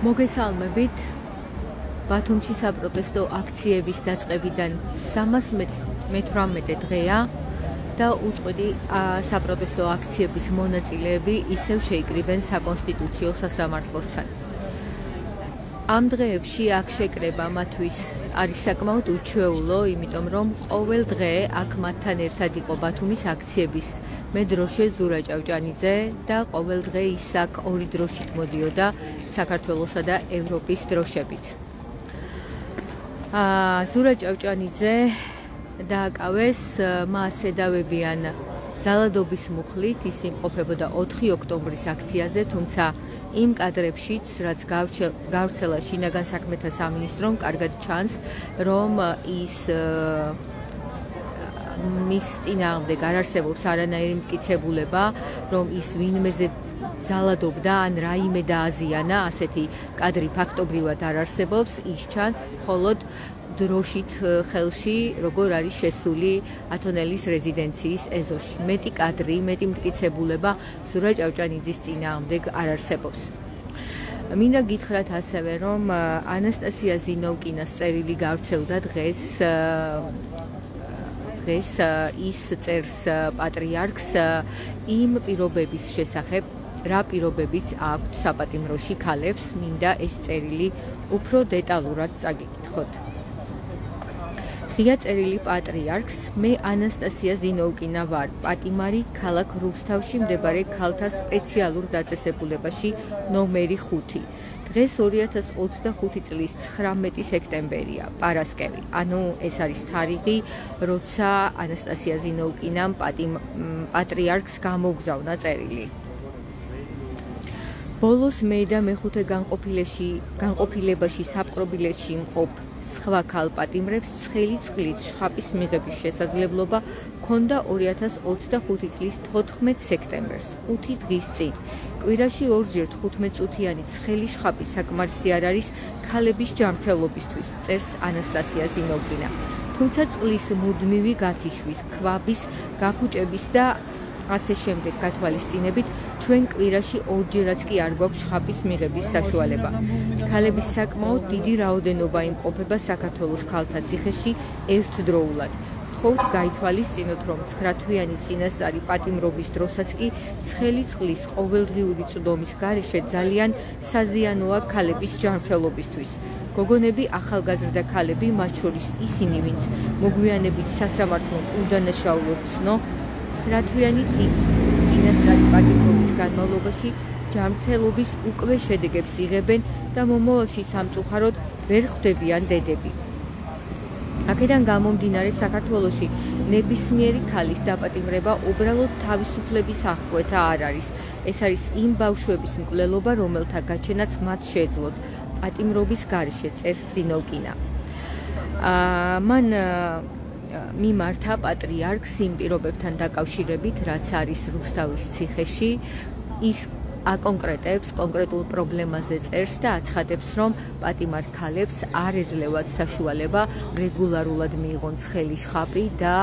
მოგესალმებით. ბათუმში საპროტესტო აქციების დაწყებიდან 318 დღეა და უწყვეტი საპროტესტო აქციების მონაწილეები ისევ შეიკრიბენ საკონსტიტუციო სასამართლოსთან. ამ დღეებში აქ შეკრება მათთვის არის საკმაოდ უჩვეულო, იმიტომ რომ ყოველ დღე აქ მათთან ერთად იყო ბათუმის აქციების მე დროშე ზურა ჭავჭანიძე და ყოველ დღე ის აქ ორი დროშით მოდიოდა საქართველოსა და ევროპის დროშებით. ზურა ჭავჭანიძე დააკავეს მას ედავებიან ძალადობის მუხლით, ის იმყოფებოდა 4 ოქტომბრის აქციაზე, თუმცა იმ კადრებშიც, რაც გავრცელა შინაგან საქმეთა სამინისტრომ, კარგად ჩანს, რომ ის მის წინააღმდეგ არ არსებობს არანაირი მტკიცებულება, რომ ის ვინმეზე ძალადობდა ან რაიმე დააზიანა, ასეთი კადრი ფაქტობრივად არ არსებობს, ის ჩანს მხოლოდ დროშით ხელში, როგორ არის შესული ათონელის რეზიდენციის ეზოში. მეტი კადრი, მეტი მტკიცებულება ზურა ჭავჭანიძის წინააღმდეგ არ არსებობს. მინდა გითხრათ ასევე, რომ ანასტასია ზინოვკინას წერილი გავრცელდა დღეს ის წერს პატრიარქს იმ პირობების შესახებ, რა პირობებიც აქვთ საპატიმროში ქალებს, მინდა ეს წერილი უფრო დეტალურად წაგიკითხოთ. ღია წერილი პატრიარქს, მე ანასტასია ზინოვკინა ვარ, პატიმარი ქალაქ რუსთავში მდებარე ქალთა სპეციალურ დაწესებულებაში ნომერი 5. დღეს 2025 წლის 19 სექტემბერია, პარასკევი. ანუ ეს არის თარიღი, როცა ანასტასია ზინოვკინამ პატრიარქს გამოგზავნა წერილი. ბოლოს მე და მე-5 განყოფილებაში საპყრობილეთში მყოფ სხვა ქალ პატიმრებს ცხელი წყლით შხაპის მიღების შესაძლებლობა ჰქონდა 2025 წლის 14 სექტემბერს, 5 დღის წინ. კვირაში ორჯერ 15 წუთიანი ცხელი შხაპი საკმარისი არ არის ქალების ჯანმრთელობისთვის, წერს ანასტასია ზინოვკინა. თუმცა წყლის მუდმივი გათიშვის, ქვაბის, გაფუჭების და ასე შემდეგ გათვალისწინებით ჩვენ კვირაში ორჯერაც კი არ გვაქვს შხაპის მიღების საშუალება. ქალების საკმაოდ დიდი რაოდენობა იმყოფება საქართველოს ქალთა ციხეში ერთდროულად. გთხოვთ გაითვალისწინოთ, რომ 9-თვიანი წინასწარი პატიმრობის დროსაც კი ცხელი წყლის ყოველდღიური წვდომის გარეშე ძალიან საზიანოა ქალების ჯანმრთელობისთვის. გოგონები, ახალგაზრდა ქალები, მათ შორის ისინი, ვინც მოგვიანებით სასამართლომ უდანაშაულოდ ცნო, 9-თვიანი წინასწარი პატიმრობის განმავლობაში ჯანმრთელობის უკვე შედეგებს იღებენ და მომავალში სამწუხაროდ ვერ ხვდებიან დედები. აქედან გამომდინარე, საქართველოში ნებისმიერი ქალის დაპატიმრება უბრალოდ თავისუფლების აღკვეთა არ არის. ეს არის იმ ბავშვების მკვლელობა, რომელთა გაჩენაც მათ შეეძლოთ პატიმრობის გარეშე, წერს ზინოვკინა. მან მიმართა პატრიარქს იმ პირობებთან დაკავშირებით, რაც არის რუსთავის ციხეში, ის აკონკრეტებს კონკრეტულ პრობლემაზე წერს და აცხადებს, რომ პატიმარ ქალებს არ ეძლევათ საშუალება რეგულარულად მიიღონ ცხელი შხაპი და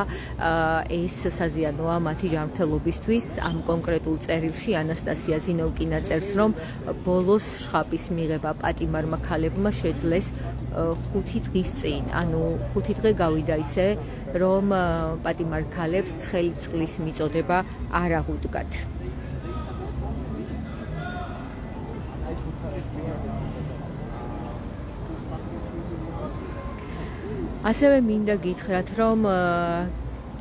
ეს საზიანოა მათი ჯანმრთელობისთვის. ამ კონკრეტულ წერილში ანასტასია ზინოვკინა წერს, რომ ბოლოს შხაპის მიღება პატიმარმა ქალებმა შეძლეს 5 დღის წინ, ანუ 5 დღე გავიდა ისე, რომ პატიმარ ქალებს ცხელი წყლის მიწოდება არ აღუდგათ. ასევე მინდა გითხრათ, რომ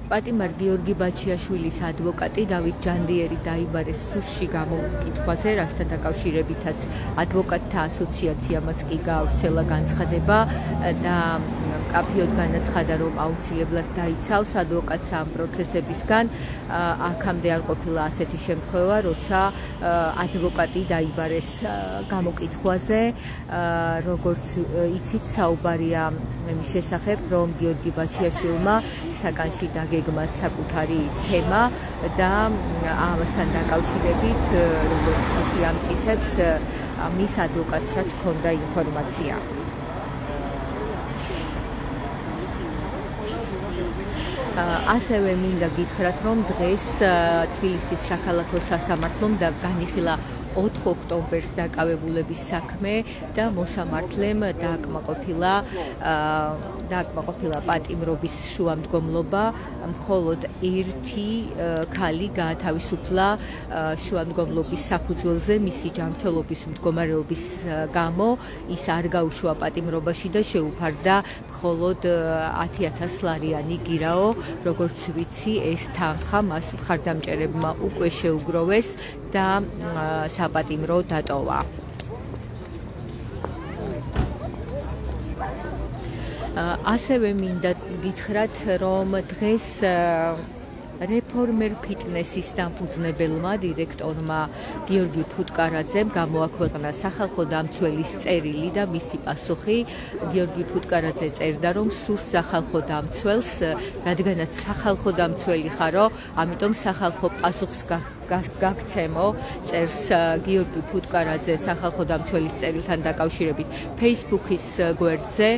პატიმარ გიორგი ბაჩიაშვილის ადვოკატი დავით ჯანდიერი დაიბარეს სუსში გამოკითხვაზე, რასთან დაკავშირებითაც ადვოკატთა ასოციაციამაც კი გაავრცელა განცხადება და მკაფიოდ განაცხადა, რომ აუცილებლად დაიცავს ადვოკატს ამ პროცესებისგან. აქამდე არ ყოფილა ასეთი შემთხვევა, როცა ადვოკატი დაიბარეს გამოკითხვაზე, როგორც იცით, საუბარია იმის შესახებ, რომ გიორგი ბაჩიაშვილმა საგანში დაგეგმა საკუთარი ცემა და ამასთან დაკავშირებით, როგორც ის ამტკიცებს, მის ადვოკატსაც ჰქონდა ინფორმაცია. ასევე მინდა გითხრათ, რომ დღეს თბილისის საქალაქო სასამართლომ განიხილა 4 ოქტომბერს დაკავებულების საქმე და მოსამართლემ დააკმაყოფილა პატიმრობის შუამდგომლობა, მხოლოდ ერთი ქალი გაათავისუფლა შუამდგომლობის საფუძველზე მისი ჯანმრთელობის მდგომარეობის გამო. ის არ გაუშვა პატიმრობაში და შეუფარდა მხოლოდ 10,000 ლარიანი გირაო. როგორც ვიცი, ეს თანხა მას მხარდამჭერებმა უკვე შეუგროვეს და საპატიმრო დატოვა. ასევე მინდა გითხრათ, რომ დღეს რეფორმერ ფიტნესის დამფუძნებელმა დირექტორმა გიორგი ფუტკარაძემ გამოაქვეყნა სახალხო დამცველის წერილი და მისი პასუხი. გიორგი ფუტკარაძე წერდა, რომ სურს სახალხო დამცველს, რადგანაც სახალხო დამცველი ხარო, ამიტომ სახალხო პასუხს გაგცემო. წერს გიორგი ფუტკარაძე სახალხო დამცველის წერილთან დაკავშირებით Facebook-ის გვერდზე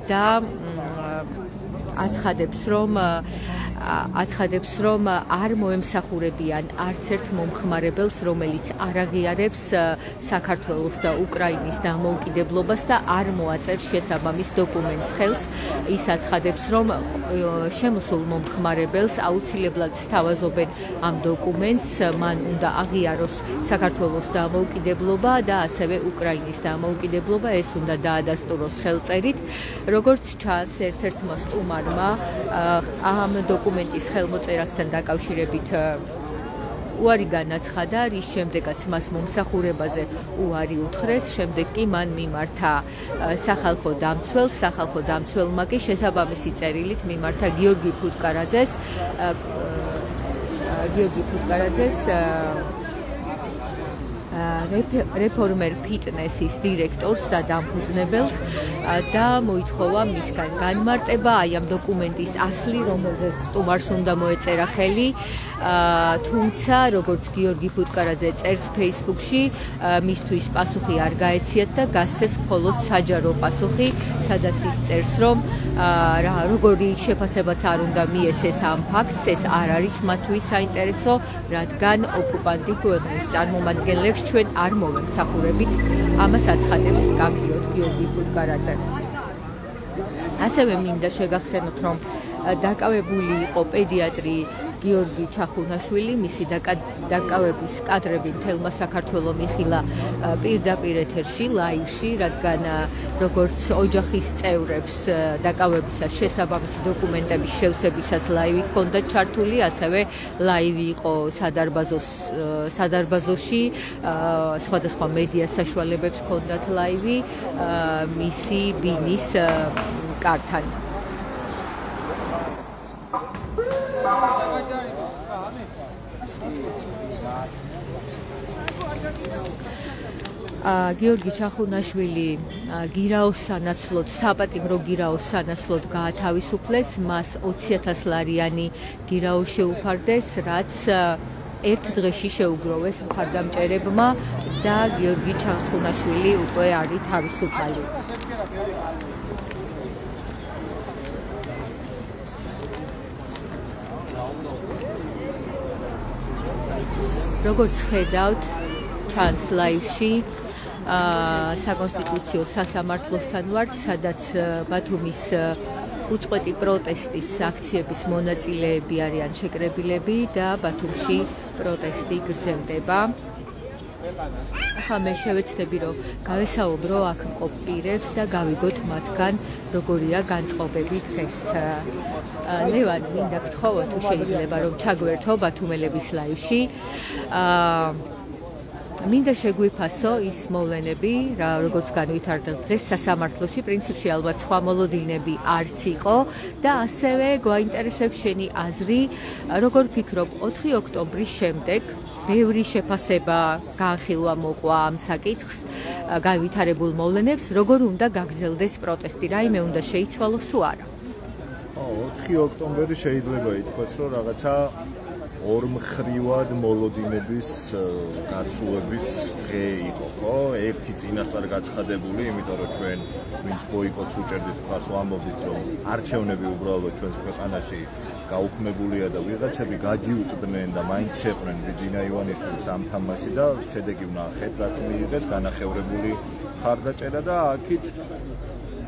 და აცხადებს, რომ არ მოემსახურებიან არც ერთ მომხმარებელს, რომელიც არ აღიარებს საქართველოს და უკრაინის დამოუკიდებლობას და არ მოაწერს შესაბამის დოკუმენტს ხელს. ის აცხადებს, რომ შემოსულ მომხმარებელს აუცილებლად სთავაზობენ ამ დოკუმენტს, მან უნდა აღიაროს საქართველოს დამოუკიდებლობა და ასევე უკრაინის დამოუკიდებლობა, ეს უნდა დაადასტუროს ხელწერით. როგორც ჩანს, ერთ-ერთმა სტუმარმა ამ დოკუმენტის ხელმოწერასთან დაკავშირებით უარი განაცხადა, რის შემდეგაც მას მომსახურებაზე უარი უთხრეს, შემდეგ კი მან მიმართა სახალხო დამცველს, სახალხო დამცველმა კი შესაბამისი წერილით მიმართა გიორგი ფუტკარაძეს რეფორმერ ფიტნესის დირექტორს და დამფუძნებელს და მოითხოვა მისგან განმარტება აი ამ დოკუმენტის ასლი, რომელზეც სტუმარს უნდა მოეწერა ხელი. თუმცა, როგორც გიორგი ფუტკარაძე წერს Facebook-ში, მისთვის პასუხი არ გაეციათ და გასცეს მხოლოდ საჯარო პასუხი, სადაც ის წერს, რომ როგორი შეფასებაც არ უნდა მიეცეს ამ ფაქტს, ეს არ არის მათთვის საინტერესო, რადგან ოკუპანტი ქვეყნის წარმომადგენლებს ჩვენ არ მოვემსახურებით. ამას აცხადებს კაბინეტ გიორგი ფუტკარაძე. ასევე მინდა შეგახსენოთ, რომ დაკავებული იყო პედიატრი გიორგი ჩახუნაშვილი, მისი დაკავების კადრები მთელმა საქართველომ მიხილა პირდაპირ ეთერში, ლაივში, რადგან როგორც ოჯახის წევრებს დაკავებისას შესაბამისი დოკუმენტების შევსებისას ლაივი ჰქონდა ჩართული, ასევე ლაივი იყო სადარბაზოში, სხვადასხვა მედია საშუალებებს ჰქონდათ ლაივი მისი ბინის კართან. გიორგი ჩახუნაშვილი გირაოს სანაცვლოდ, საპატიმრო გირაოს სანაცვლოდ გაათავისუფლეს, მას 20,000 ლარიანი გირაო შეუფარდეს, რაც ერთ დღეში შეუგროვეს მხარდამჭერებმა და გიორგი ჩახუნაშვილი უკვე არის თავისუფალი. როგორც ხედავთ, ჩანს ლაივში საკონსტიტუციო სასამართლოსთან ვართ, სადაც ბათუმის უწყვეტი პროტესტის აქციების მონაწილეები არიან შეკრებილები და ბათუმში პროტესტი გრძელდება. ახლა მე შევეცდები, რომ გავესაუბრო აქ მყოფ პირებს და გავიგოთ მათგან როგორია განწყობები დღეს. ლევან, მინდა გთხოვო, თუ შეიძლება რომ ჩაგვერთო ბათუმელების ლაივში. მინდა შეგვიფასო ის მოვლენები, როგორც განვითარდა დღეს სასამართლოში, პრინციპში ალბათ სხვა მოლოდინები არც იყო და ასევე გვაინტერესებს შენი აზრი, როგორ ფიქრობ 4 ოქტომბრის შემდეგ ბევრი შეფასება განხილვა მოყვა ამ საკითხს, განვითარებულ მოვლენებს, როგორ უნდა გაგრძელდეს პროტესტი, რაიმე უნდა შეიცვალოს თუ არა? 4 ოქტომბერი შეიძლება ითქვას, რომ რაღაცა ორმხრივად მოლოდინების გაცვლების დღე იყო, ხო? ერთი წინასწარ გაცხადებული, იმიტომ რომ ჩვენ ვინც ბოიკოტს უჭერდით, მხარს ვამბობდით, რომ არჩევნები უბრალოდ ჩვენს ქვეყანაში გაუქმებულია და ვიღაცები გადიუტდნენ და მაინც შეყვნენ ვიჯინა ივანიშვილს ამ თამაში და შედეგი ვნახეთ, რაც მიიღეს განახევრებული ხარდაჭერა და აქით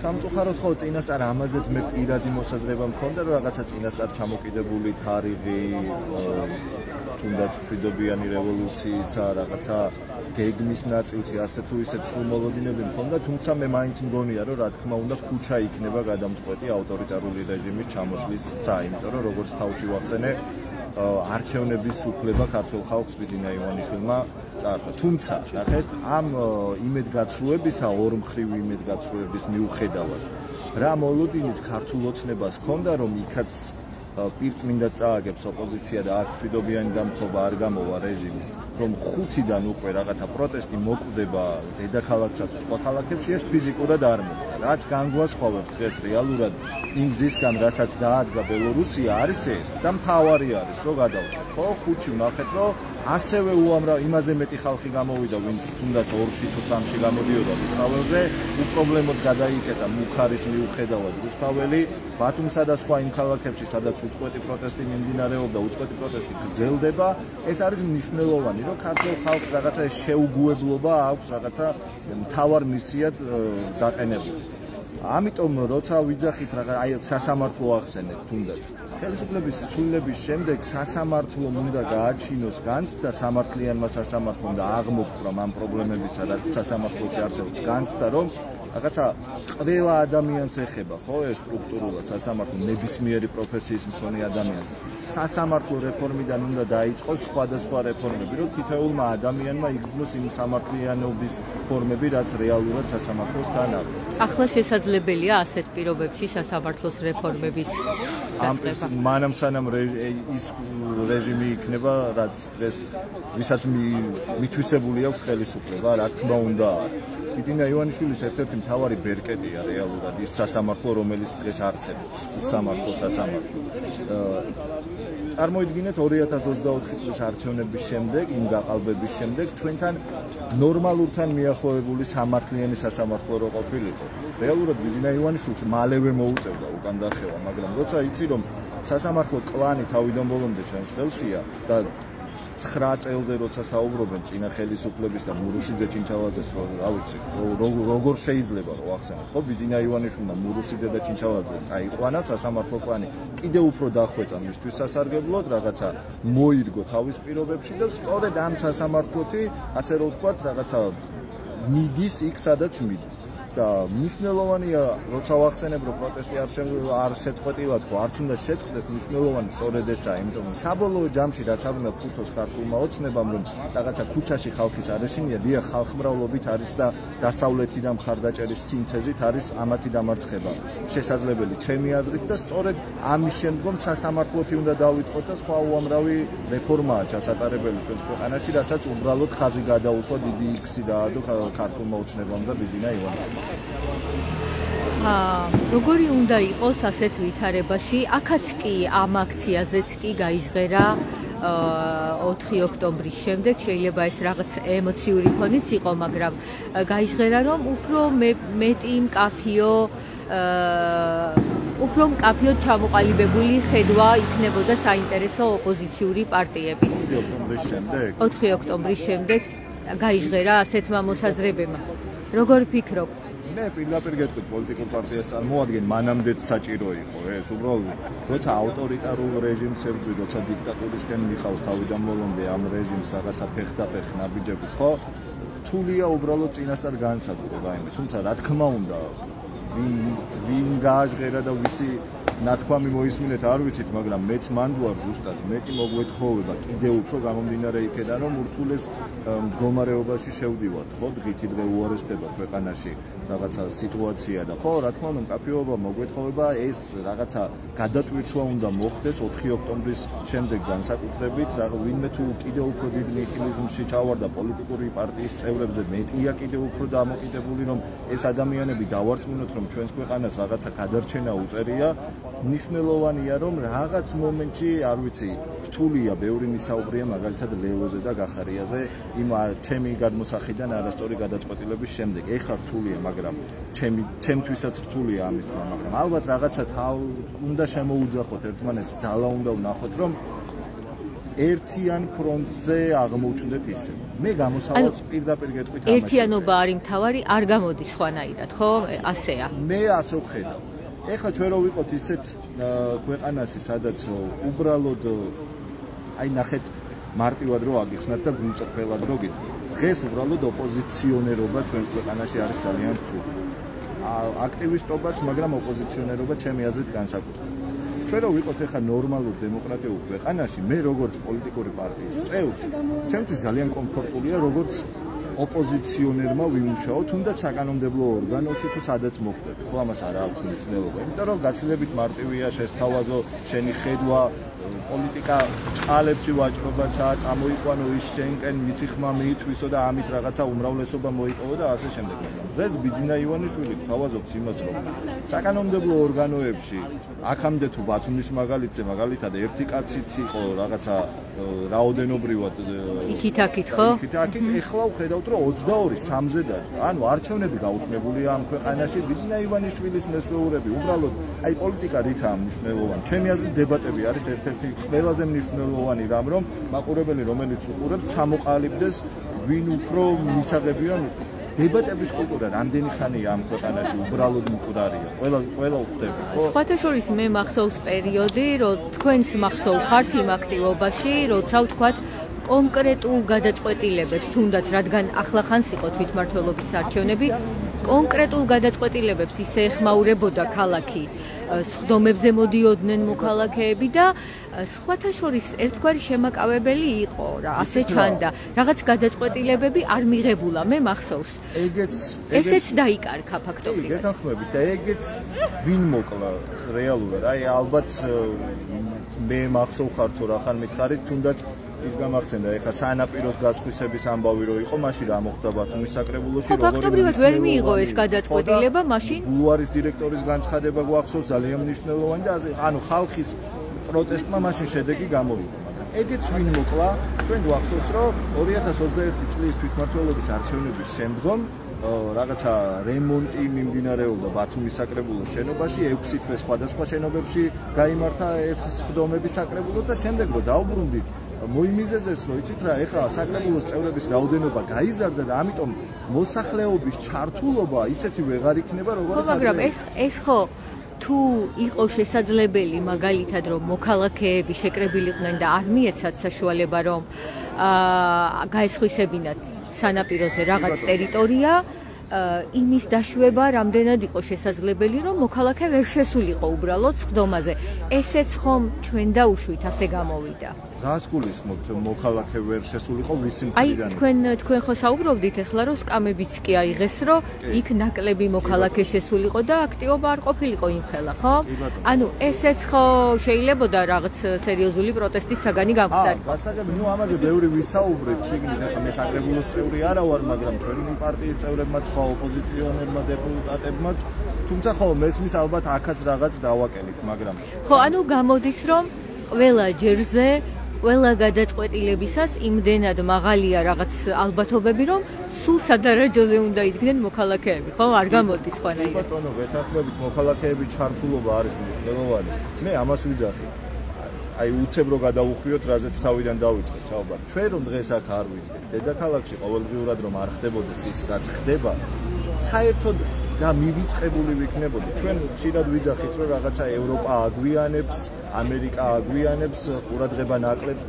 სამწუხაროდ ხო წინასწარ ამაზეც მე პირადი მოსაზრება მქონდა რომ რაღაცა წინასწარ ჩამოკიდებული თარიღი თუნდაც მშვიდობიანი რევოლუციისა რაღაცა გეგმის ნაწილში ასე თუ ისე სრულმოლოდინები მქონდა, თუმცა მე მაინც მგონია რომ რა თქმა უნდა ქუჩა იქნება გადამწყვეტი ავტორიტარული რეჟიმის ჩამოშლისა, იმიტომ რომ როგორც თავში ვახსენე არჩევნების უფლება ქართულ ხალხს ვიჯინა ივანიშვილმა წაართვა. თუმცა, ნახეთ, ამ იმედგაცრუებისა, ორმხრივი იმედგაცრუების მიუხედავად, რა მოლოდინიც ქართულ ოცნებას ჰქონდა, რომ იქაც პირწმინდა წააგებს ოპოზიცია და აქ მშვიდობიანი დამხობა არ გამოვა რეჟიმის, რომ 5-დან უკვე რაღაცა პროტესტი მოკვდება დედაქალაქსა თუ სხვა ქალაქებში, ეს ფიზიკურად არ მოხდა. რაც განგვასხვავებს დღეს რეალურად იმ გზისგან, რასაც დაადგა ბელორუსია, არის ეს და მთავარი არის, რომ გადავშოთ. ხო, 5-ში ვნახეთ, რომ ასევე უამრავ იმაზე მეტი ხალხი გამოვიდა, ვინც თუნდაც 2-ში თუ 3-ში გამოდიოდა რუსთაველზე, უპრობლემოდ გადაიკეტა მუხარის მიუხედავად რუსთაველი, ბათუმსა და სხვა იმ ქალაქებში, სადაც უწყვეტი პროტესტი მიმდინარეობდა, უწყვეტი პროტესტი გრძელდება, ეს არის მნიშვნელოვანი, რომ ქართულ ხალხს რაღაცა შეუგუებლობა აქვს, რაღაცა მთავარ მისიად დაყენებული. ამიტომ როცა ვიძახით აი სასამართლო ახსენეთ თუნდაც ხელისუფლების ცვლილების შემდეგ სასამართლომ უნდა გააჩინოს განცდა სამართლიანმა სასამართლომ და აღმოფხვრა ამ პრობლემებისა რაც სასამართლოში არსებობს განცდა რომ რაღაცა ყველა ადამიანს ეხება ხო ეს სტრუქტურულად სასამართლო ნებისმიერი პროფესიის მქონე ადამიანს სასამართლო რეფორმიდან უნდა დაიწყოს სხვადასხვა რეფორმები რომ თითოეულმა ადამიანმა იგრძნოს იმ სამართლიანობის ფორმები რაც რეალურად სასამართლოს თან აქვს ახლა შესაძლებელია ასეთ პირობებში სასამართლოს რეფორმების დაწყება მანამ სანამ ის რეჟიმი იქნება რაც დღეს ვისაც მითვისებული აქვს ხელისუფლება რა თქმა უნდა ვიჯინა ივანიშვილის ერთ-ერთი მთავარი ბერკეტია რეალურად ის სასამართლო რომელიც დღეს არსებობს სამართლო სასამართლო წარმოიდგინეთ 2024 წლის არჩევნების შემდეგ იმ გაყალბების შემდეგ ჩვენთან ნორმალურთან მიახლოებული სამართლიანი სასამართლო რო ყოფილიყო რეალურად ვიჯინა ივანიშვილს მალევე მოუწევდა უკან დახევა მაგრამ როცა იცი რომ სასამართლო კლანი თავიდან ბოლომდე ჩვენს ხელშია და 9 წელზე როცა საუბრობენ წინა ხელისუფლების და მურუსიძე ჭინჩალაძეს რა ვიცი როგორ შეიძლება რომ ახსენოთ ხო ვიჯინა ივანიშვილმა მურუსიძე და ჭინჩალაძე წაიყვანა სასამართლო კლანი კიდევ უფრო დახვეწა მისთვის სასარგებლოდ რაღაცა მოირგო თავის პირობებში და სწორედ ამ სასამართლოთი ასე რომ ვთქვათ რაღაცა მიდის იქ სადაც მიდის და მნიშვნელოვანია როცა ვახსენებ რომ პროტესტი არ შეწყვეტილად ხო არც უნდა შეწყდეს მნიშვნელოვანი სწორედ ესაა იმიტომ რომ საბოლოო ჯამში რაც არ უნდა ფუთოს ქართულმა ოცნებამ რომ რაღაცა ქუჩაში ხალხის არეშინია დიახ ხალხმრავლობით არის და დასავლეთიდან მხარდაჭერის სინთეზით არის ამათი დამარცხება შესაძლებელი ჩემი აზრით და სწორედ ამის შემდგომ სასამართლოთი უნდა დავიწყოთ და სხვა უამრავი რეფორმაა ჩასატარებელი ჩვენს ქვეყანაში რასაც უბრალოდ ხაზი გადაუსვა დიდი იქსი დაადო ქართულმა ოცნებამ და ვიჯინა ივანიშვილმა როგორი უნდა იყოს ასეთ ვითარებაში? აქაც კი ამ აქციაზეც კი გაიჟღერა 4 ოქტომბრის შემდეგ შეიძლება ეს რაღაც ემოციური ფონიც იყო, მაგრამ გაიჟღერა რომ უფრო მეტი მკაფიოდ ჩამოყალიბებული ხედვა იქნებოდა საინტერესო ოპოზიციური პარტიების. 4 ოქტომბრის შემდეგ გაიჟღერა ასეთმა მოსაზრებებმა. როგორ ფიქრობ? მე პირდაპირ გეტყვით პოლიტიკურ პარტიას წარმოადგენ მანამდეც საჭირო იყო ეს უბრალოდ როცა ავტორიტარულ რეჟიმს ებრძვი როცა დიქტატურისკენ მიხავს თავიდან ბოლომდე ამ რეჟიმს რაღაცა ფეხდაფეხ ნაბიჯებით ხო რთულია უბრალოდ წინასწარ განსაზღვრება იმის თუმცა რა თქმა უნდა ვინ გააჟღერა და ვისი ნათქვამი მოისმინეთ არ ვიცით მაგრამ მეც მანდ ვარ ზუსტად მეტი მოგვეთხოვება კიდევ უფრო გამომდინარე იქიდან რომ ურთულეს მდგომარეობაში შევდივართ ხო დღითი დღე უარესდება ქვეყანაში რაღაცა სიტუაცია და ხო რა თქმა უნდა მკაფიობა მოგვეთხოვება ეს რაღაცა გადატვირთვა უნდა მოხდეს 4 ოქტომბრის შემდეგ განსაკუთრებით ვინმე თუ კიდევ უფრო დიდ ნიჰილიზმში ჩავარდა პოლიტიკური პარტიის წევრებზე მეტია კიდევ უფრო დამოკიდებული რომ ეს ადამიანები დავარწმუნოთ რომ ჩვენს ქვეყანას რაღაცა გადარჩენა უწერია მნიშვნელოვანია რომ რაღაც მომენტში არ ვიცი რთულია ბევრი მისაუბრია მაგალითად ლელოზე და გახარიაზე იმ ჩემი გადმოსახედიდან არასწორი გადაწყვეტილების შემდეგ ეხლა რთულია მაგრამ ჩემთვისაც რთულია ამის თქმა მაგრამ ალბათ რაღაცა უნდა შემოუძახოთ ერთმანეთს ძალა უნდა ვნახოთ რომ ერთიან ფრონტზე აღმოჩნდეთ ისე. მე გამოსავალს პირდაპირ გეტყვით ამაში. ერთიანობა არის მთავარი, არ გამოდის ხვანაირად, ხო? ასეა. მე ასე ვხედავ. ეხლა ჩვენ რო ვიყოთ ისეთ ქვეყანაში, სადაც უბრალოდ აი ნახეთ მარტივად რო აგიხსნათ და გულწრფელად რო გითხრათ. დღეს უბრალოდ ოპოზიციონერობა ჩვენს ქვეყანაში არის ძალიან რთული. აქტივისტობაც, მაგრამ ოპოზიციონერობა ჩემი აზრით განსაკუთრებით. ჩვენ რო ვიყოთ ახლა ნორმალურ დემოკრატიულ ქვეყანაში, მე როგორც პოლიტიკური პარტიის წევრი, ჩემთვის ძალიან კომფორტულია როგორც ოპოზიციონერმა ვიმუშაო, თუნდაც საკანონმდებლო ორგანოში თუ სადაც მოხდება. ხო, ამას არ აქვს მნიშვნელობა, იმიტომ რომ გაცილებით მარტივია შესთავაზო შენი ხედვა პოლიტიკა ჭყალებში ვაჭრობაცაა, წამოიყვანო ის შენკენ, მიცი ხმა მიითვისო და ამით რაღაცა უმრავლესობა მოიპოვო და ასე შემდეგ. დღეს ბიძინა ივანიშვილი თავაზობს იმას, რომ საკანონმდებლო ორგანოებში აქამდე თუ ბათუმის მაგალითად ერთი კაცით იყო რაღაცა რაოდენობრივად იქით-აქით, ხო? იქით-აქით, ეხლა ვხედავთ, რომ 22-3-ზე დაჭრა. ანუ არჩევნები გაუქმებულია ამ ქვეყანაში, ბიძინა ივანიშვილის მესვეურები, უბრალოდ აი პოლიტიკა რითაა მნიშვნელოვანი. ჩემი აზრით დებატები არის ერთ-ერთი ყველაზე მნიშვნელოვანი რამ, რომ მაყურებელი რომელიც უყურებს, ჩამოყალიბდეს ვინ უფრო მისაღებია. დებატების კულტურა რამდენი ხანია ამ ქვეყანაში უბრალოდ მკვდარია. ყველა უხდები, ხო? სხვათა შორის მე მახსოვს პერიოდი, რომ თქვენს მახსოვ ხართ იმ აქტივობაში, როცა ვთქვათ კონკრეტულ გადაწყვეტილებებს, თუნდაც რადგან ახლახანს იყო თვითმმართველობის არჩევნები, კონკრეტულ გადაწყვეტილებებს ისე ეხმაურებოდა ქალაქი, სხდომებზე მოდიოდნენ მოქალაქეები და სხვათა შორის ერთგვარი შემაკავებელი იყო რა, ასე ჩანდა. რაღაც გადაწყვეტილებები არ მიღებულა, მე მახსოვს. ესეც დაიკარგა ფაქტობრივად. გეთანხმებით და ეგეც ვინ მოკლა რეალურად? აი ალბათ მე მახსოვ ხარ თუ რახან მითხარით, თუნდაც ის გამახსენდა ეხა სანაპიროს გასხვისების ამბავი რო იყო, მაშინ რა მოხდა ბათუმის საკრებულოში, როგორი ფაქტობრივად ვერ მიიღო ეს გადაწყვეტილება, მაშინ ბულვარის დირექტორის განცხადება გვახსოვს ძალიან მნიშვნელოვანი და ანუ ხალხის პროტესტმა მაშინ შედეგი გამოვიდა. ეგეც ვინ მოკლა? ჩვენ გვახსოვს, რომ 2021 წლის თვითმმართველობის არჩევნების შემდგომ რაღაცა რემონტი მიმდინარეობდა ბათუმის საკრებულოს შენობაში, 6 თვე სხვადასხვა შენობებში გაიმართა ეს სხდომები საკრებულოს და შემდეგ რო დაუბრუნდით მოიმიზეზეს, რომ იცით რა, ეხლა საკრებულოს წევრების რაოდენობა გაიზარდა და ამიტომ მოსახლეობის ჩართულობა ისეთი ვეღარ იქნება, როგორც მაგრამ ეს ხო თუ იყო შესაძლებელი მაგალითად რომ მოქალაქეები შეკრებილიყვნენ და არ მიეცათ საშუალება რომ გაესხვისებინათ სანაპიროზე რაღაც ტერიტორია, იმის დაშვება რამდენად იყო შესაძლებელი რომ მოქალაქე ვერ შესულიყო უბრალოდ სხდომაზე. ესეც ხომ ჩვენ დაუშვით ასე გამოვიდა. რას გულისხმობთ მოქალაქე ვერ შესულიყო ვისი მხრიდან? აი თქვენ ხო საუბრობდით ახლა რომ სკამებიც კი აიღეს რომ იქ ნაკლები მოქალაქე შესულიყო და აქტივობა არ ყოფილიყო იმხელა, ხო? ანუ ესეც ხო შეიძლებოდა რაღაც სერიოზული პროტესტის საგანი გამხდარიყო. გასაგები, ნუ ამაზე ბევრი ვისაუბრეთ, შიგნით ახლა მე საკრებულოს წევრი არა ვარ, მაგრამ ჩვენი პარტიის წევრებმაც ხო ოპოზიციონერმა დეპუტატებმაც, თუმცა ხო მესმის ალბათ აქაც რაღაც დავაკელით, მაგრამ ხო, ანუ გამოდის რომ ყველა ჯერზე ყველა გადაწყვეტილებისას იმდენად მაღალია რაღაც ალბათობები, რომ სულ სადარაჯოზე უნდა იდგნენ მოქალაქეები, ხო? არ გამოდის ხვანაირად. ბატონო, ვეთანხმებით მოქალაქეების ჩართულობა არის მნიშვნელოვანი. მე ამას ვიძახი. აი უცებ რო გადავუხვიოთ, რაზეც თავიდან დავიწყეთ, ალბათ. ჩვენ რომ დღეს აქ არ ვიდგეთ, დედაქალაქში ყოველდღიურად რომ არ ხდებოდეს ის, რაც ხდება, საერთოდ და მივიწყებული ვიქნებოდი. ჩვენ ხშირად ვიძახით, რომ რაღაცა ევროპა აგვიანებს, ამერიკა აგვიანებს, ყურადღება ნაკლებს.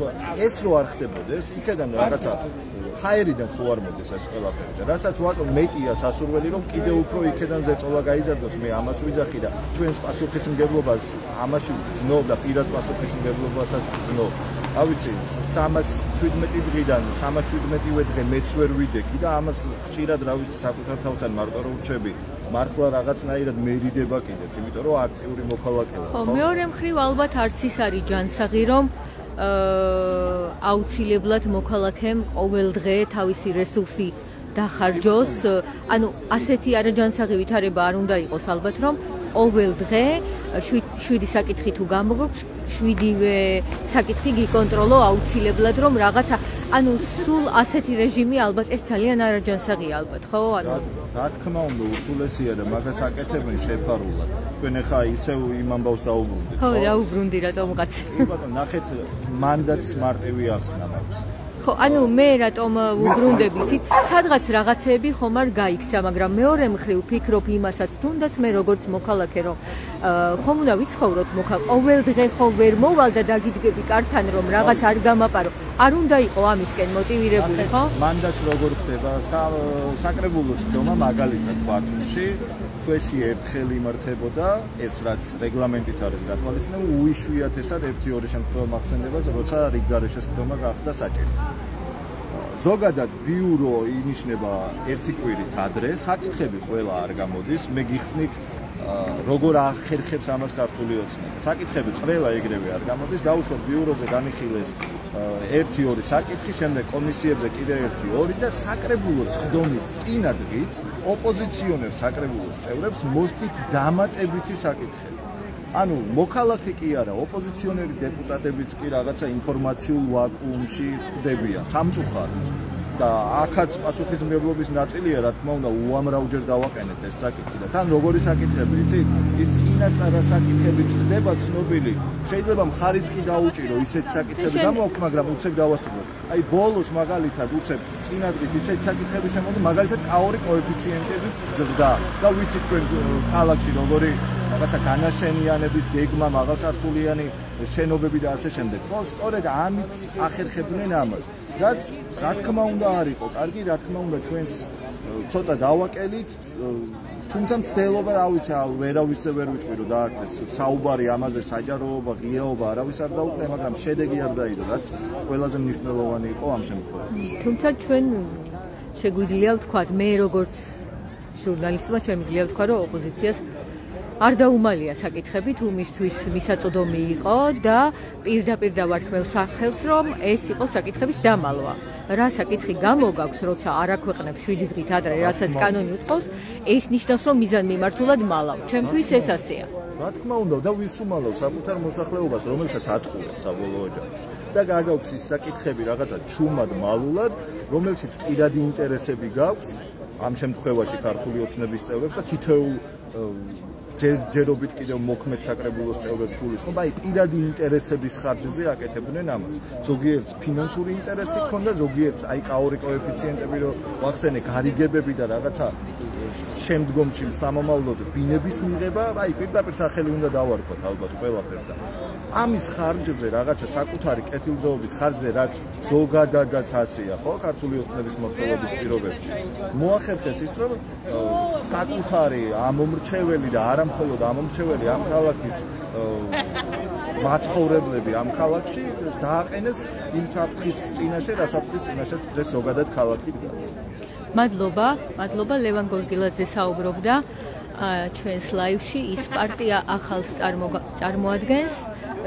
ეს რო არ ხდებოდეს, იქიდან რაღაცა ჰაერიდან ხო არ მოდის ეს ყველაფერი. და რასაც ვატომ მეტია სასურველი, რომ კიდევ უფრო იქიდან ზეწოლა გაიზარდოს, მე ამას ვიძახი და ჩვენს პასუხისმგებლობას ამაში ვგზნობ და პირად პასუხისმგებლობასაც ვგზნობ. ავიცი 317 დღიდან 317-ვე დღე მეც ვერ ვიდექი და ამას ხშირად რა ვიცი საკუთარ თავთან მარტო რო ვრჩები მართლა რაღაცნაირად მერიდება კიდეც, იმიტომ რომ აქტიური მოქალაქეა. ხო, მეორე მხრივ ალბათ არც ის არის ჯანსაღი, რომ აუცილებლად მოქალაქემ ყოველ დღე თავისი რესურსი დახარჯოს, ანუ ასეთი არაჯანსაღი ვითარება არ უნდა იყოს ალბათ, რომ ყოველ დღე 7 საკითხი თუ გამოგოქვს 7-ვე საკითხი გიკონტროლო აუცილებლად რომ რაღაცა ანუ სულ ასეთი რეჟიმი ალბათ ეს ძალიან არაჯანსაღია ალბათ ხო ანუ რა თქმა უნდა ურთულესია და მაგას აკეთებენ შეფარულად თქვენ ახლა ისევ იმ ამბავს დაუბრუნდით ხო დაუბრუნდი რატომღაც კი ბატონო ნახეთ მანდატს მარტივი ახსნა მაქვს ხო ანუ მე რატომ ვუბრუნდები იცით სადღაც რაღაცეები ხომ არ გაიქცა მაგრამ მეორე მხრივ ვფიქრობ იმასაც თუნდაც მე როგორც მოქალაქე რომ ხომ უნდა ვიცხოვროთ ყოველ დღე ხო ვერ მოვალ და დაგიდგები კართან რომ რაღაც არ გამაპარო არ უნდა იყო ამისკენ მოტივირებული ხო მანდატს როგორ ხდება საკრებულოს ხდომა მაგალითად ბათუმში თვეში ერთხელ იმართებოდა ეს რაც რეგლამენტით არის გათვალისწინებული უიშვიათესად 1-2 შემთხვევა მახსენდება როცა რიგგარეშეს ხდომა გახდა საჭირო ზოგადად ბიურო ინიშნება ერთი კვირით ადრე საკითხები ყველა არ გამოდის მე გიხსნით როგორ ახერხებს ამას ქართული ოცნება საკითხები ყველა ეგრევე არ გამოდის დაუშვათ ბიუროზე განიხილეს 1-2 საკითხი შემდეგ კომისიებზე კიდე 1-2 და საკრებულოს ხდომის წინა დღით ოპოზიციონერ საკრებულოს წევრებს მოსდით დამატებითი საკითხები ანუ მოქალაქე კი არა ოპოზიციონერი დეპუტატებიც კი რაღაცა ინფორმაციულ ვაკუუმში ხდებიან სამწუხაროდ და აქაც პასუხისმგებლობის ნაწილია რა თქმა უნდა უამრავჯერ დავაყენეთ ეს საკითხი და თან როგორი საკითხები იცით ის წინასწარ საკითხები ხდება ცნობილი შეიძლება მხარიც კი დაუჭირო ისეთ საკითხები გამოვაქვთ მაგრამ უცებ დავასრულოთ აი ბოლოს მაგალითად უცებ წინადღით ისეთ საკითხები შემოვიდა მაგალითად კაორი კოეფიციენტების ზრდა და ვიცით ჩვენ ქალაქში როგორი რაღაცა განაშენიანების გეგმა მაღალსართულიანი შენობები და ასე შემდეგ. ხო, სწორედ ამით ახერხებდნენ ამას. რაც რა თქმა უნდა არ იყო კარგი, რა თქმა უნდა ჩვენც ცოტა დავაკელით, თუმცა მცდელობა რა ვიცი, ვერავისზე ვერ ვიტყვი რომ დააკეთეს საუბარი ამაზე საჯაროობა, ღიაობა, არავის არ დაუყე, მაგრამ შედეგი არ დაიდო, რაც ყველაზე მნიშვნელოვანი იყო ამ შემთხვევაში. თუმცა ჩვენ შეგვიძლია ვთქვათ, მე როგორც ჟურნალისტმა შემიძლია ვთქვა, რომ ოპოზიციას არ დაუმალია საკითხები თუ მისთვის მისაწოდომი იყო და პირდაპირ დავარქმევ სახელს რომ ეს იყო საკითხების დამალვა. რა საკითხი გამოგაქვს, როცა არ აქვეყნებ 7 დღით ადრე, რასაც კანონი უთხოვს, ეს ნიშნავს რომ მიზანმიმართულად მალავ. ჩემთვის ეს ასეა. რა თქმა უნდა და ვის უმალავ საკუთარ მოსახლეობას, რომელსაც ატყუებს საბოლოო ჯამში. და გაგაქვს ის საკითხები რაღაცა ჩუმად მალულად, რომელშიც პირადი ინტერესები გაქვს, ამ შემთხვევაში ქართული ოცნების წევრებს და თითოეულ ჯერობით კიდევ მოქმედ საკრებულოს წევრებს გულისხმობ, აი პირადი ინტერესების ხარჯზე აკეთებდნენ ამას. ზოგიერთს ფინანსური ინტერესი ჰქონდა, ზოგიერთს აი კაორი კოეფიციენტები რო ვახსენე, გარიგებები და რაღაცა შემდგომში სამომავლოდ ბინების მიღება, აი პირდაპირ სახელი უნდა დავარქვათ ალბათ ყველაფერს და ამის ხარჯზე რაღაცა საკუთარი კეთილდღეობის ხარჯზე რაც ზოგადადაც ასეა, ხო, ქართული ოცნების მოხელობის პირობებში. მოახერხეს ის რომ საკუთარი ამომრჩეველი და არა მხოლოდ ამომრჩეველი ამ ქალაქის მაცხოვრებლები ამ ქალაქში დააყენეს იმ საფრთხის წინაშე, რა საფრთხის წინაშეც დღეს ზოგადად ქალაქი დგას. მადლობა ლევან გორგილაძე საუბრობდა ჩვენს ლაივში ის პარტია ახალს წარმოადგენს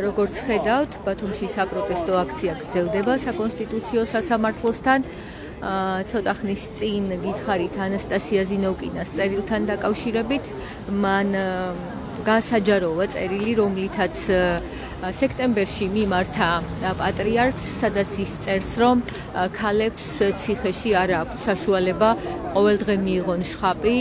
როგორც ხედავთ ბათუმში საპროტესტო აქცია გრძელდება საკონსტიტუციო სასამართლოსთან ცოტა ხნის წინ გითხარით ანასტასია ზინოვკინას წერილთან დაკავშირებით მან გასაჯაროვა წერილი რომლითაც სექტემბერში მიმართა პატრიარქს სადაც ის წერს რომ ქალებს ციხეში არ აქვს საშუალება ყოველდღე მიიღონ შხაპი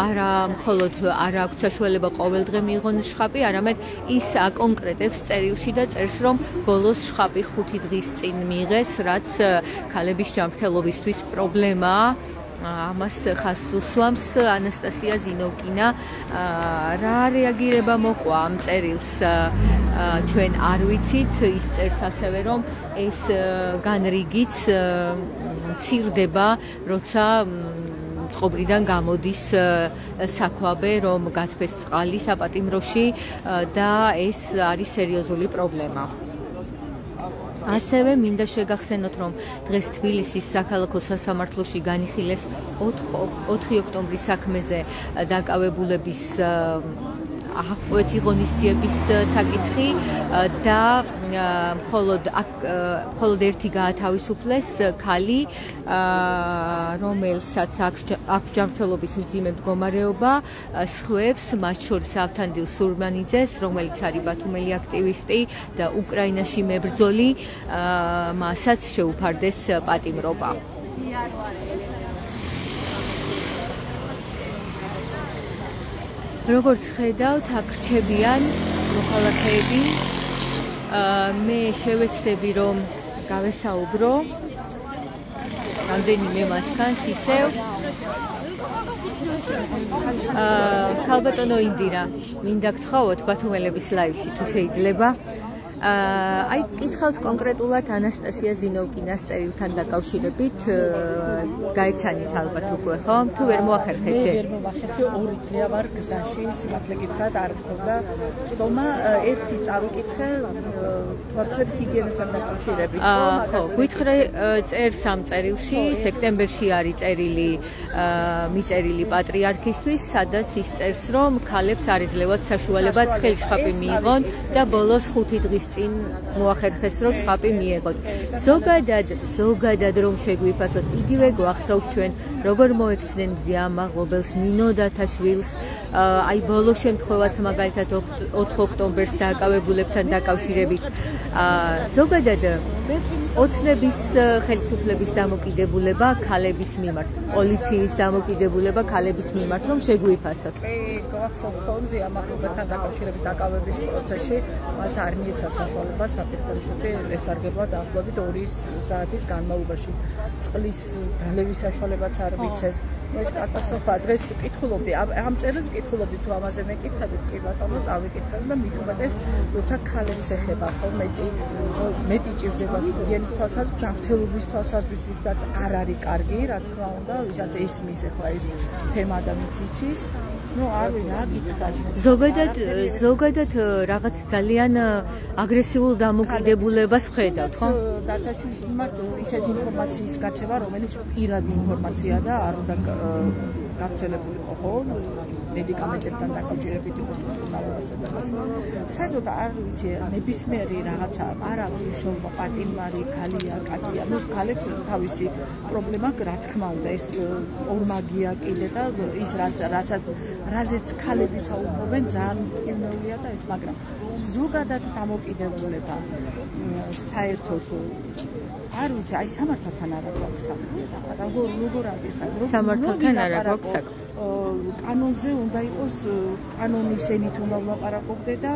არა მხოლოდ არ აქვს საშუალება ყოველდღე მიიღონ შხაპი არამედ ის აკონკრეტებს წერილში და წერს რომ ბოლოს შხაპი 5 დღის წინ მიიღეს რაც ქალების ჯანმრთელობისთვის პრობლემაა ამას ხაზს უსვამს ანასტასია ზინოვკინა რა რეაგირება მოყვა ამ წერილს ჩვენ არ ვიცით ის წერს ასევე რომ ეს განრიგიც მცირდება როცა წყობრიდან გამოდის საქვაბე რომ გათბეს წყალი საპატიმროში და ეს არის სერიოზული პრობლემა ასევე მინდა შეგახსენოთ რომ დღეს თბილისის საქალაქო სასამართლოში განიხილეს 4 ოქტომბრის საქმეზე დაკავებულების აღკვეთი ღონისძიების საკითხი და მხოლოდ ერთი გაათავისუფლეს ქალი, რომელსაც აქვს ჯანმრთელობის მძიმე მდგომარეობა, სხვებს, მათ შორის ავთანდილ სურმანიძეს, რომელიც არის ბათუმელი აქტივისტი და უკრაინაში მებრძოლი, მასაც შეუფარდეს პატიმრობა. როგორც ხედავთ, აქ რჩებიან მოქალაქეები. მე შევეცდები რომ გავესაუბრო რამდენიმე მათგანს ისევ. ქალბატონო ინდირა, მინდა გთხოვოთ ბათუმელების ლაივში თუ შეიძლება. აი კითხავთ კონკრეტულად ანასტასია ზინოვკინას წერილთან დაკავშირებით, გაიცანით ალბათ უკვე ხო? თუ ვერ მოახერხეთ? მე ვერ მომახერხე, 2 დღეა ვარ გზაში, სიმართლე გითხრათ, არ მქონდა წდომა, ერთი წავიკითხე თვალწინ ჰიგიენასთან დაკავშირებით. ხო, გითხრე წერს ამ წერილში, სექტემბერში არის წერილი მიწერილი პატრიარქისთვის, სადაც ის წერს, რომ ქალებს არ ეძლევათ საშუალება ცხელშხაპი მიიღონ და ბოლოს 5 დღის წინ მოახერხეს რომ შხაპი მიეღოთ. ზოგადად რომ შეგვიფასოთ, იგივე გვახსოვს ჩვენ როგორ მოექცნენ გზა მაღლობელს ნინო დათაშვილს, აი ბოლო შემთხვევაც მაგალითად 4 ოქტომბერს დააკავებულებთან დაკავშირებით. ზოგადად ოცნების ხელისუფლების დამოკიდებულება ქალების მიმართ, პოლიციის დამოკიდებულება ქალების მიმართ რომ შეგვიფასოთ. გვახსოვს ხოლმე ამაღლებთან დაკავშირებით დაკავების პროცესში მას არ მიეცა საშუალება საფეხბურთო შეტი ესარგებლა დაახლოებით 2 საათის განმავლობაში. წყლის დალევის საშუალებაც არ მიცეს. ეს კატასტროფა. დღეს კითხულობდი, ამ წერილს კითხულობდი თუ ამაზე მეკითხებით, კი ბატონო, წავიკითხები და მით უმეტეს, როცა ქალებს ეხება ხო მეტი ჭირდება ჰიგიენის თვალსაზრისით, ჯანმრთელობის თვალსაზრისით და არ არის კარგი, რა თქმა უნდა, ვისაც ესმის ახლა ეს თემა და მიციცის. ნუ არ რა გითხრა. ზოგადად რაღაც ძალიან აგრესიულ დამოკიდებულებას ხედავთ, ხო? დათაშვილის მიმართ ისეთი ინფორმაციის გაცემა, რომელიც პირადი ინფორმაციაა და არ უნდა გავრცელებულიყო, ხო? მედიკამენტებთან დაკავშირებით იყო თვალასა და საერთოდ არ ვიცი, ნებისმიერი რაღაცა არ აქვს მნიშვნელობა, პატიმარი, ქალია, კაცია, ნუ ქალებს თავისი პრობლემა, რა თქმა უნდა, ეს ორმაგია კიდე და ის რაზეც ქალები საუბრობენ, ძალიან მტკივნეულია და ეს, მაგრამ ზოგადად დამოკიდებულება საერთოდ არ ვიცი, აი სამართალთან არა გვაქვს საქმე. როგორ არის საქმე? სამართალთან არა გვაქვს საქმე. კანონზე უნდა იყოს კანონის ენით უნდა ვლაპარაკობდე და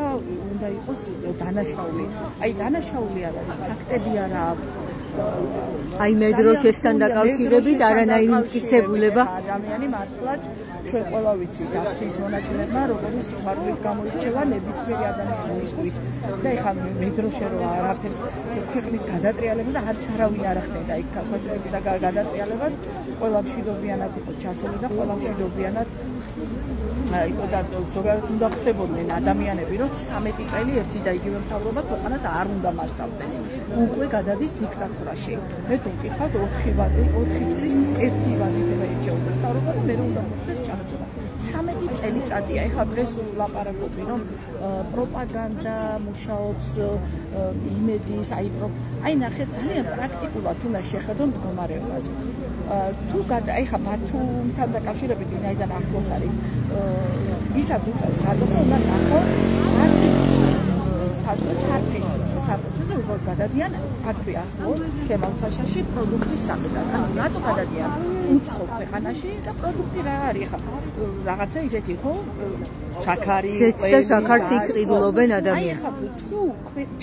უნდა იყოს დანაშაული. აი დანაშაული არ არის, ფაქტები არა აქვს. აი მედროშესთან დაკავშირებით არანაირი მტკიცებულება. ადამიანი მართლაც ჩვენ ყველა ვიცით აქციის მონაწილეებმა როგორი სიხარულით გამოირჩევა ნებისმიერი ადამიანისთვის. და ეხლა მედროშე რო არაფერს ქვეყნის გადატრიალებას და არც არავინ არ ახდენდა იქ ქვეყნის გადატრიალებას, ყველა მშვიდობიანად იყო ჩასული და ყველა მშვიდობიანად იყო და ზოგადად უნდა ხდებოდნენ ადამიანები, რომ 13 წელი ერთი და იგივე მთავრობა ქვეყანას არ უნდა მართავდეს. უკვე გადადის დიქტატურაში. მე თუ მკითხავთ 4 წლის ერთი ვადით ერჩეოდა მთავრობა და მე უნდა მოხდეს ჩამოწოება. 13 წელიწადია. ეხლა დღეს ვლაპარაკობდი, რომ პროპაგანდა მუშაობს იმედის, აი ნახეთ, ძალიან პრაქტიკულად უნდა შეხედონ მდგომარეობას. თუ ეხლა ბათუმთან დაკავშირებით ვინაიდან ახლოს არის, ისაც უწევს ხარდასო, უნდა ნახო სარფის საპროცედურო როგორ გადადიან აქვე ახლო ქემალთაშაში პროდუქტის საყიდად. ანუ რატო გადადიან უცხო ქვეყანაში და პროდუქტი რა არის ახლა რაღაცა ისეთი ხო შაქარი და შაქარს იყიდულობენ ადამიანები. აი ახლა თუ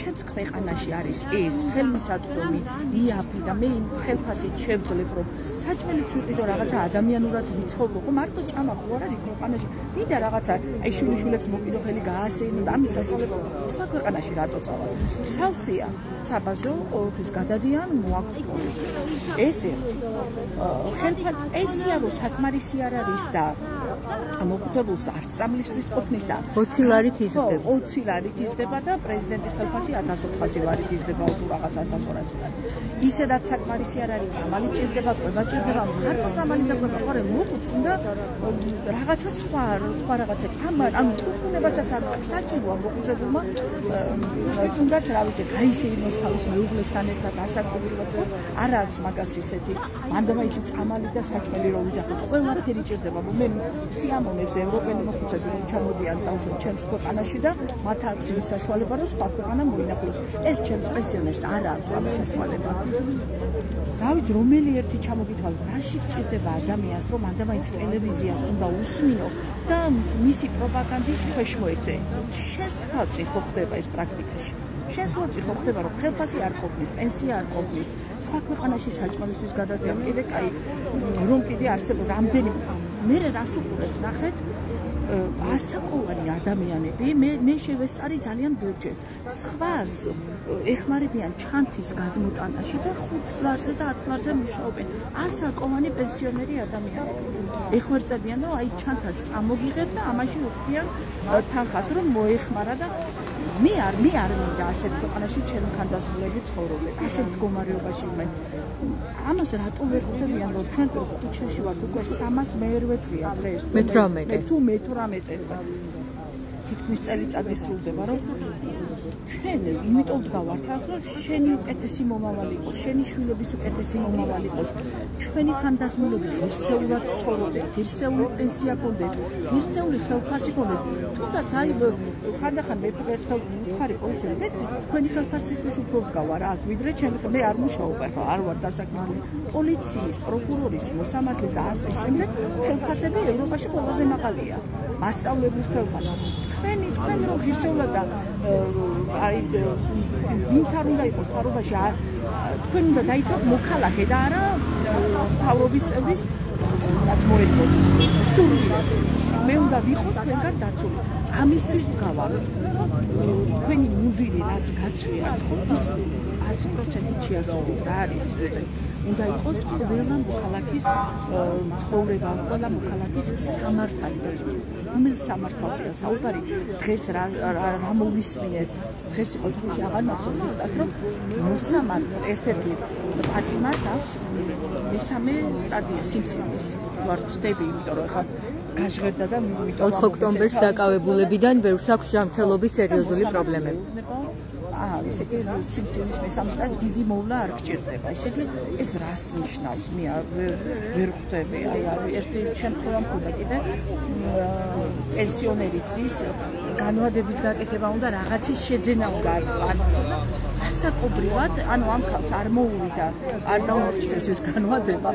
ჩემს ქვეყანაში არის ეს ხელმისაწვდომი იაფი და მე იმ ხელფასით შევძლებ რომ საჭმელიც ვიყიდო რაღაცა ადამიანურად ვიცხოვრო ხო მარტო ჭამა ხო არ არის ქვეყანაში მინდა რაღაცა აი შვილიშვილებს მოკიდო ხელი გაასეინო და ამის საშუალება სხვა ქვეყანაში რატო წავალ სავსეა საბაჟო ყოველთვის გადადიან მოაქვთ ეს ერთი ხელფად ესია რომ საკმარისი არ არის და მოხუცებულს არც სამლისთვის ყოფნის და 20 ლარით იზრდება 20 ლარით იზრდება და პრეზიდენტის ხელფასი 1400 ლარით იზრდება თუ რაღაც 1200 ლარი ისედაც საკმარისი არ არის წამალი ჭირდება ყვება ჭირდება მარტო წამალი და ყვება ხარ მოხუც უნდა რაღაცა სხვა რაღაცები ან ტურნებასაც არ საჭიროა მოხუცებულმა თუნდაც რა ვიცი გაისეინოს თავის მეუღლესთან ერთად ასაკობრივად არ აქვს მაგას ისეთი მანდამა იცი წამალი და საჭმელი რომ ვიძახოთ ყველაფერი ჭირდება მე სიამოვნებს ევროპელი მოხუცები რომ ჩამოდიან თავშოთ ჩემს ქვეყანაში და მათ აქვს ის საშუალება რომ სხვა ქვეყანა მოინახულოს ეს ჩემს პენსიონერს არ აქვს ამ საშუალება რა ვიცი რომელი ერთი ჩამოგითვალ რაში ჭირდება ადამიანს რომ მანდამაიც ტელევიზიას უნდა უსმინო და მისი პროპაგანდის ქვეშ მოეწე შენს თავში ხო ხდება ეს პრაქტიკაში შენს თავში ხო ხდება რომ ხელფასი არ ყოფნის პენსია არ ყოფნის სხვა ქვეყანაში საჭმელისთვის გადადიან კიდე კაი რომ კიდე არსებობს რამდენი მე რას უყურებ ნახეთ ასაკოვანი ადამიანები მე შევესწარი ძალიან ბევრჯერ სხვას ეხმარებიან ჩანთის გადმოტანაში და 5 ლარზე და 10 ლარზე მუშაობენ ასაკოვანი პენსიონერი ადამიანები ეხმარებიან რომ აი ჩანთას წამოგიღებ და ამაში უხდიან თანხას რომ მოეხმარა და მე არ მინდა ასეთ ქვეყანაში ჩემი ხანდასმულები ცხოვრობენ ასეთ მდგომარეობაში მე ამას რატო ვერ ხვდებიან რომ ჩვენ ქუჩაში ვართ უკვე 300 მე-8 დღეა დღეს მე-18 თითქმის წელიწადი სრულდება რომ ჩვენ იმიტომ დგავართ აქ რომ შენი უკეთესი მომავალი იყოს შენი შვილების უკეთესი მომავალი იყოს ჩვენი ხანდასმულები ღირსეულად ცხოვრობენ ღირსეული პენსია გქონდეთ ღირსეული ხელფასი გქონდეთ თუნდაც აი ხანდახან მე ერთხელ ვიხარი პოლიციაზე მე თქვენი ხელფასისთვის უფრო დგავარ აქ ვიდრე ჩემი მე არ მუშაობ ახლა არ ვარ დასაქმებული პოლიციის პროკურორის მოსამართლის და ასე შემდეგ ხელფასები ევროპაში ყველაზე მაღალია მასწავლებლის ხელფასი თქვენ რომ ღირსეულად და აი ვინც არ უნდა იყოს თავობაში თქვენ უნდა დაიცვათ მოქალაქე და არა თავრობის წევრის მას მოეთქოთ სურვილს მე უნდა ვიყო თქვენგან დაცული ამისთვის ვგავარ თქვენი მუდირი რაც გაცვიათ ის 100% შეასრულო რა არის უნდა იყოს ყველა მოქალაქის ცხოვრება ყველა მოქალაქის სამართალი დაცული რომელ სამართალზეა საუბარი დღეს რა მოვისმინეთ დღეს იყო თქოში აღარ მახსოვს ზუსტად რომ მოსამართლე ერთ-ერთი პატიმარს აქვს მესამე სტადია სიმსივნის ვარ ვწდები იმიტომ რომ ხა გაჟღერდა და 4 ოქტომბერს დაკავებულებიდან ბევრს აქვს ჯანმრთელობის სერიოზული პრობლემები ისეთი სიმსივნის მესამე სტადია დიდი მოვლა არ გჭირდება ისეთი ეს რას ნიშნავს მე ვერ ხვდები აი ერთი შემთხვევა მქონდა კიდე პენსიონერის ის განვადების გაკეთება უნდა რაღაცის შეძენა უნდა ანაცოდა ასაკობრივად ანუ ამ ხალხს არ მოუვიდა არ დაუმტკიცეს ეს განვადება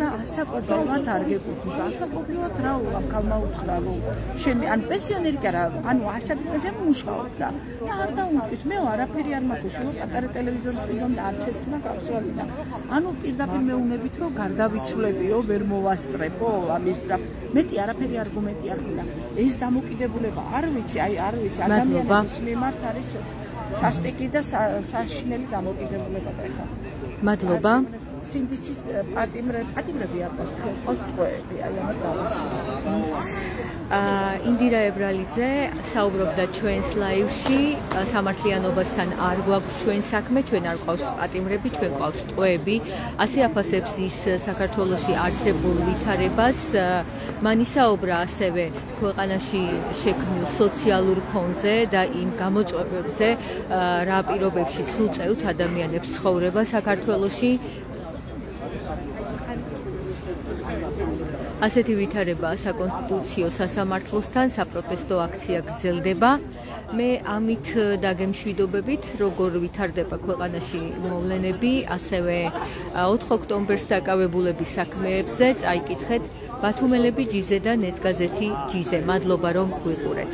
და ასაკობრივად არ გეკუთვნით ასაკობრივად რა ამ ხალხმა უთხრა რომ შენ ან პენსიონერი კი არა ანუ ასაკობრივად მუშაობდა და არ დაუმტკიცეს მე არაფერი არ მაქვს რომ პატარა ტელევიზორის ვიდეომ და არც ეს ხმა გავსვალინა ანუ პირდაპირ მეუნებით რომ გარდავიცვლებიო ვერ მოვასწრებო ამის და მეტი არაფერი არგუმენტი არ გქონდა ეს დამოკიდებულება არ ვიცი აი არ ვიცი ადამიანების მიმართ არის სასტიკი და საშინელი დამოკიდებულება და ხა მადლობა სინდისის პატიმრები აქვს ჩვენ ყოველდღიურები აი ამ დავას ინდირა ებრალიძე საუბრობდა ჩვენს ლაივში სამართლიანობასთან არ გვაქვს ჩვენ საქმე ჩვენ არ ყავს პატიმრები ჩვენ ყავს ტყვეები ასე აფასებს ის საქართველოში არსებულ ვითარებას მან ისაუბრა ასევე ქვეყანაში შექმნილ სოციალურ ფონზე და იმ გამოწვევებზე რა პირობებში უწევთ ადამიანებს ცხოვრება საქართველოში ასეთი ვითარება საკონსტიტუციო სასამართლოსთან საპროტესტო აქცია გრძელდება. მე ამით დაგემშვიდობებით, როგორ ვითარდება ქვეყანაში მოვლენები, ასევე 4 ოქტომბერს დაკავებულების საქმეებზე წაიკითხეთ ბათუმელები ჯიზე და ნეტგაზეთი ჯიზე. მადლობა რომ გვიყურეთ.